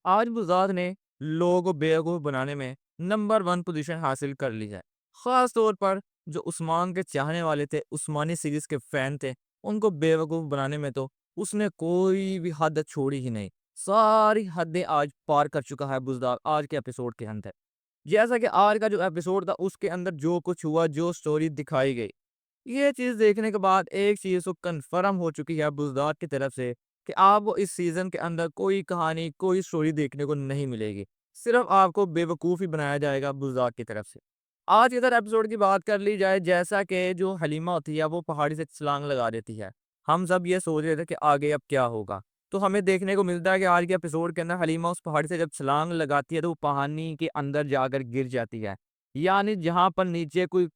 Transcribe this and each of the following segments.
आज बुज़ाद ने लोगों को बेवकूफ़ बनाने में नंबर 1 पोज़ीशन हासिल कर ली है। ख़ास तौर पर जो उस्मान के चाहने वाले थे, उस्मानी सीरीज़ के फ़ैन थे, उनको बेवकूफ़ बनाने में तो उसने कोई भी हद छोड़ी ही नहीं। सारी हदें आज पार कर चुका है बुज़दार आज के एपिसोड के अंदर। जैसा कि आज का जो एपिसोड था उसके अंदर जो कुछ हुआ, जो स्टोरी दिखाई गई, ये चीज़ देखने के बाद एक चीज़ तो कन्फर्म हो चुकी है बुज़दार की तरफ से कि आपको इस सीज़न के अंदर कोई कहानी, कोई स्टोरी देखने को नहीं मिलेगी। सिर्फ़ आपको बेवकूफ़ ही बनाया जाएगा बुज़दार की तरफ से। आज इधर एपिसोड की बात कर ली जाए, जैसा कि जो हलीमा होती है वो पहाड़ी से छलांग लगा देती है। हम सब ये सोच रहे थे कि आगे अब क्या होगा? तो हमें देखने को मिलता है कि आज के एपिसोड के अंदर हलीमा उस पहाड़ी से जब छलांग लगाती है तो वो पानी के अंदर जाकर गिर जाती है। यानी जहाँ पर नीचे कोई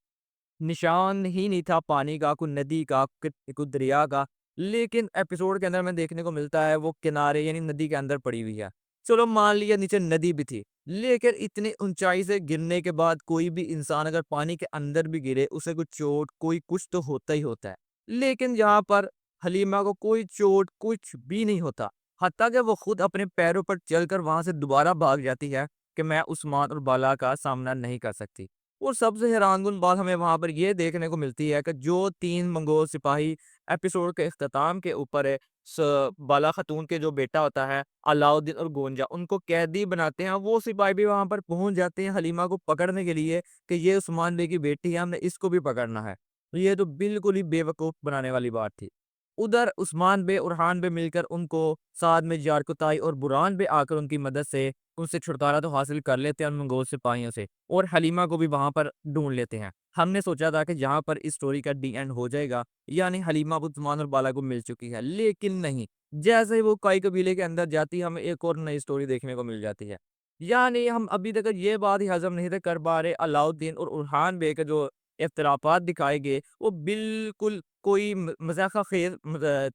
निशान ही नहीं था पानी का, कोई नदी का, कोई दरिया का। लेकिन एपिसोड के अंदर हमें देखने को मिलता है वो किनारे यानी नदी के अंदर पड़ी हुई है। चलो मान लिया नीचे नदी भी थी, लेकिन इतनी ऊँचाई से गिरने के बाद कोई भी इंसान अगर पानी के अंदर भी गिरे, उसे कोई चोट, कोई कुछ तो होता ही होता है। लेकिन यहाँ पर हलीमा को कोई चोट, कुछ भी नहीं होता। हत्ता कि वो खुद अपने पैरों पर चलकर वहाँ से दोबारा भाग जाती है कि मैं उस्मान और बाला का सामना नहीं कर सकती। और सबसे हैरानकुन बात हमें वहाँ पर ये देखने को मिलती है कि जो 3 मंगोल सिपाही एपिसोड के इख्तिताम के ऊपर है, बाला खातून के जो बेटा होता है अलाउद्दीन और गोंजा, उनको कैदी बनाते हैं। वो सिपाही भी वहाँ पर पहुँच जाते हैं हलीमा को पकड़ने के लिए कि ये उस्मान बे की बेटी है, हमने इसको भी पकड़ना है। तो ये तो बिल्कुल ही बेवकूफ़ बनाने वाली बात थी। उधर उस्मान बे, उरहान बे मिलकर उनको साथ में जारकुताई और बुरहान बे आकर उनकी मदद से उनसे छुटकारा तो हासिल कर लेते हैं उन मंगोल सिपाहियों से और हलीमा को भी वहाँ पर ढूँढ लेते हैं। हमने सोचा था कि जहाँ पर इस स्टोरी का डी एंड हो जाएगा, यानी हलीमा अब उस्मान और बाला को मिल चुकी है, लेकिन नहीं। जैसे ही वो काई कबीले के अंदर जाती है, हमें एक और नई स्टोरी देखने को मिल जाती है। यानी हम अभी तक ये बात ही हज़म नहीं थे कर पा रहे, अलाउद्दीन और उरहान बे के जो इख्तिलाफ़ात दिखाए गए, वो बिल्कुल कोई मज़ाक़-ख़ेज़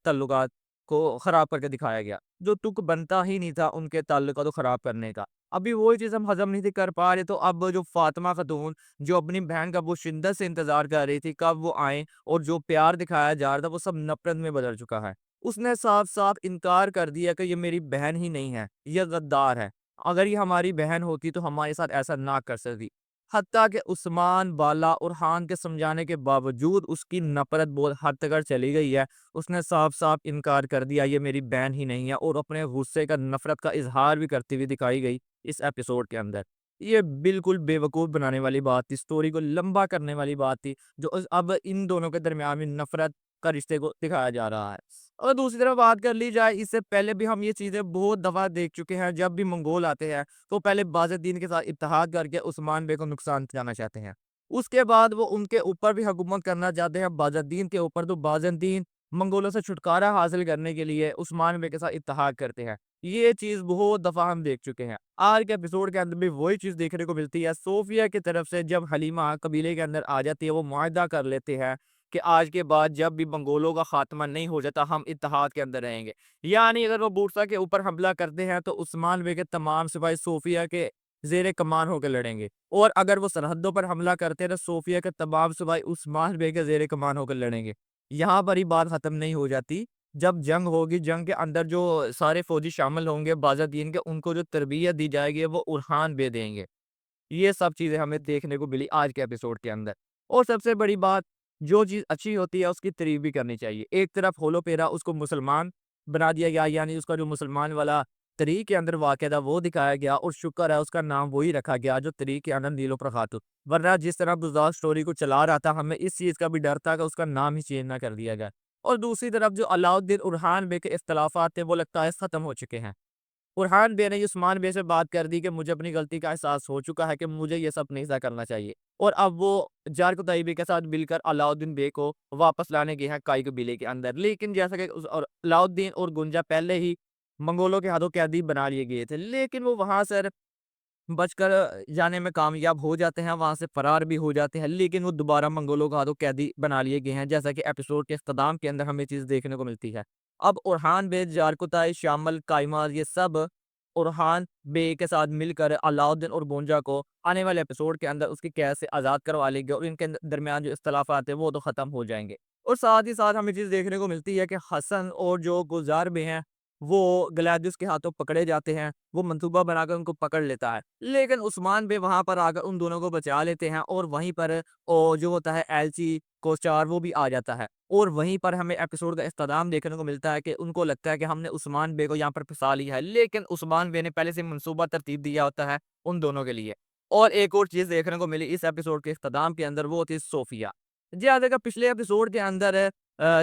तल्लुकात को ख़राब करके दिखाया गया। जो तुक बनता ही नहीं था उनके ताल्लुकात को ख़राब करने का। अभी वही चीज़ हम हज़म नहीं थी कर पा रहे, तो अब जो फ़ातिमा खातून जो अपनी बहन का वो शिद्दत से इंतज़ार कर रही थी कब वो आएँ, और जो प्यार दिखाया जा रहा था वो सब नफ़रत में बदल चुका है। उसने साफ-साफ इनकार कर दिया कि ये मेरी बहन ही नहीं है, ये गद्दार है। अगर ये हमारी बहन होती तो हमारे साथ ऐसा ना कर सकती। हत्ता कि उस्मान, बाला और हान के समझाने के बावजूद उसकी नफ़रत बहुत हद तक चली गई है। उसने साफ-साफ इनकार कर दिया ये मेरी बहन ही नहीं है, और अपने गुस्से का, नफ़रत का इज़हार भी करती हुई दिखाई गई इस एपिसोड के अंदर। ये बिल्कुल बेवकूफ़ बनाने वाली बात थी, स्टोरी को लंबा करने वाली बात थी, जो अब इन दोनों के दरमियान में नफ़रत का रिश्ते को दिखाया जा रहा है। और दूसरी तरफ बात कर ली जाए, इससे पहले भी हम ये चीज़ें बहुत दफ़ा देख चुके हैं, जब भी मंगोल आते हैं तो पहले बाज़-ए-दीन के साथ इत्तेहाद करके उस्मान बे को नुकसान पहुँचाना चाहते हैं। उसके बाद वो उनके ऊपर भी हुकूमत करना चाहते हैं बाज़-ए-दीन के ऊपर, तो बाज़-ए-दीन मंगोलों से छुटकारा हासिल करने के लिए उस्मान बे के साथ इत्तेहाद करते हैं। ये चीज़ बहुत दफ़ा हम देख चुके हैं। आज के एपिसोड के अंदर भी वही चीज़ देखने को मिलती है। सोफिया की तरफ से जब हलीमा कबीले के अंदर आ जाती है, वो मुआहदा कर लेते हैं कि आज के बाद जब भी मंगोलों का खात्मा नहीं हो जाता, हम इत्तेहाद के अंदर रहेंगे। यानी अगर वो बूरसा के ऊपर हमला करते हैं तो उस्मान बे के तमाम सिपाही सोफिया के ज़ेरे कमान होकर लड़ेंगे, और अगर वो सरहदों पर हमला करते हैं तो सोफिया के तमाम सिपाही उस्मान बे के ज़ेरे कमान होकर लड़ेंगे। यहाँ पर ही बात खत्म नहीं हो जाती। जब जंग होगी, जंग के अंदर जो सारे फौजी शामिल होंगे बाज़-ए-दीन के, उनको जो तरबियत दी जाएगी वो उरहान बे देंगे। ये सब चीज़ें हमें देखने को मिली आज के एपिसोड के अंदर। और सबसे बड़ी बात, जो चीज़ अच्छी होती है उसकी तारीफ़ भी करनी चाहिए। एक तरफ होलो-पेरा उसको मुसलमान बना दिया गया, यानी उसका जो मुसलमान वाला तरीक़ के अंदर वाक़या था वो दिखाया गया, और शुक्र है उसका नाम वही रखा गया जो तरीक़ के अंदर नीलोफ़र खातून। वरना जिस तरह गुलज़ार स्टोरी को चला रहा था, हमें इस चीज़ का भी डर था कि उसका नाम ही चेंज ना कर दिया जाए। और दूसरी तरफ जो अलाउद्दीन उरहान बे के इख्तिलाफ़ात थे वो लगता है ख़त्म हो चुके हैं। बुरहान बे ने उस्मान बे से बात कर दी कि मुझे अपनी गलती का एहसास हो चुका है कि मुझे ये सब नहीं ऐसा करना चाहिए। और अब वो जारकुताई बे के साथ मिलकर अलाउद्दीन बे को वापस लाने गए हैं काई कबीले के अंदर। लेकिन जैसा कि अलाउद्दीन और गुंजा पहले ही मंगोलों के हाथों कैदी बना लिए गए थे, लेकिन वो वहाँ से बचकर जाने में कामयाब हो जाते हैं, वहाँ से फरार भी हो जाते हैं, लेकिन वो दोबारा मंगोलों के हाथों कैदी बना लिए गए हैं, जैसा कि एपिसोड के इख्तिताम के अंदर हमें चीज़ देखने को मिलती है। अब उरहान बे, जारकुताई, शामल, काइमार ये सब उरहान बे के साथ मिलकर अलाउद्दीन और गोंजा को आने वाले एपिसोड के अंदर उसकी कैद से आज़ाद करवा लेंगे, और इनके दरमियान जो इख्तिलाफ़ात हैं वो तो ख़त्म हो जाएँगे। और साथ ही साथ हमें चीज़ देखने को मिलती है कि हसन और जो गुलज़ार बे हैं, वो ग्लैदियोस के हाथों पकड़े जाते हैं, वो मंसूबा बनाकर उनको पकड़ लेता है। लेकिन उस्मान बे वहाँ पर आकर उन दोनों को बचा लेते हैं और वहीं पर जो होता है एल्ची, कोस्टार वो भी आ जाता है। और वहीं पर हमें एपिसोड का इख्तिताम देखने को मिलता है कि उनको लगता है कि हमने उस्मान बे को यहाँ पर फँसा लिया है, लेकिन उस्मान बे ने पहले से मंसूबा तरतीब दिया होता है उन दोनों के लिए। और एक और चीज़ देखने को मिली इस एपिसोड के इख्तिताम के अंदर, वो थी सोफिया। जी हाँ, देखा पिछले एपिसोड के अंदर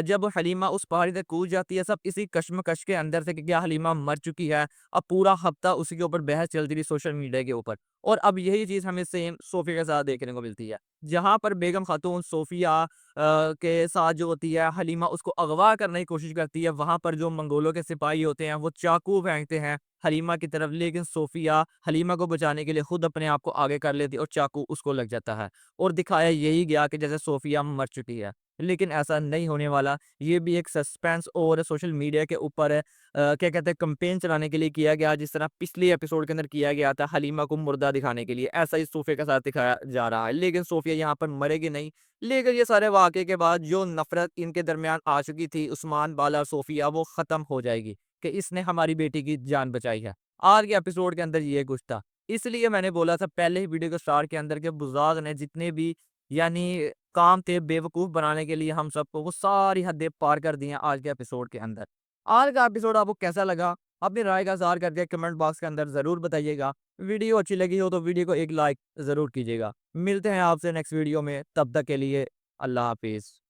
जब हलीमा उस पहाड़ी से कूद जाती है, सब इसी कश्मकश के अंदर से कि क्या हलीमा मर चुकी है। अब पूरा हफ्ता उसी के ऊपर बहस चलती रही सोशल मीडिया के ऊपर। और अब यही चीज़ हमें सेम सोफिया के साथ देखने को मिलती है। जहाँ पर बेगम खातून सोफिया के साथ जो होती है, हलीमा उसको अगवा करने की कोशिश करती है। वहाँ पर जो मंगोलों के सिपाही होते हैं, वो चाकू फेंकते हैं हलीमा की तरफ, लेकिन सोफिया हलीमा को बचाने के लिए खुद अपने आप को आगे कर लेती है और चाकू उसको लग जाता है। और दिखाया यही गया कि जैसे सोफिया मर चुकी है, लेकिन ऐसा नहीं होने वाला। ये भी एक सस्पेंस और सोशल मीडिया के ऊपर क्या कहते हैं कैंपेन चलाने के लिए किया गया, जिस तरह पिछले एपिसोड के अंदर किया गया था हलीमा को मुर्दा दिखाने के लिए, ऐसा ही सोफिया के साथ दिखाया जा रहा है। लेकिन सोफिया यहाँ पर मरेगी नहीं। लेकिन ये सारे वाक़े के बाद जो नफ़रत इनके दरमियान आ चुकी थी उस्मान बाला और सोफिया, वो ख़त्म हो जाएगी कि इसने हमारी बेटी की जान बचाई है। आज के एपिसोड के अंदर ये कुछ था। इसलिए मैंने बोला था पहले ही वीडियो के स्टार्ट के अंदर कि बुज़ाग ने जितने भी यानी काम थे बेवकूफ़ बनाने के लिए हम सबको, वो सारी हदें पार कर दी हैं आज के एपिसोड के अंदर। आज का एपिसोड आपको कैसा लगा? अपनी राय का इज़हार करके कमेंट बॉक्स के अंदर ज़रूर बताइएगा। वीडियो अच्छी लगी हो तो वीडियो को एक लाइक ज़रूर कीजिएगा। मिलते हैं आपसे नेक्स्ट वीडियो में, तब तक के लिए अल्लाह हाफ़िज़।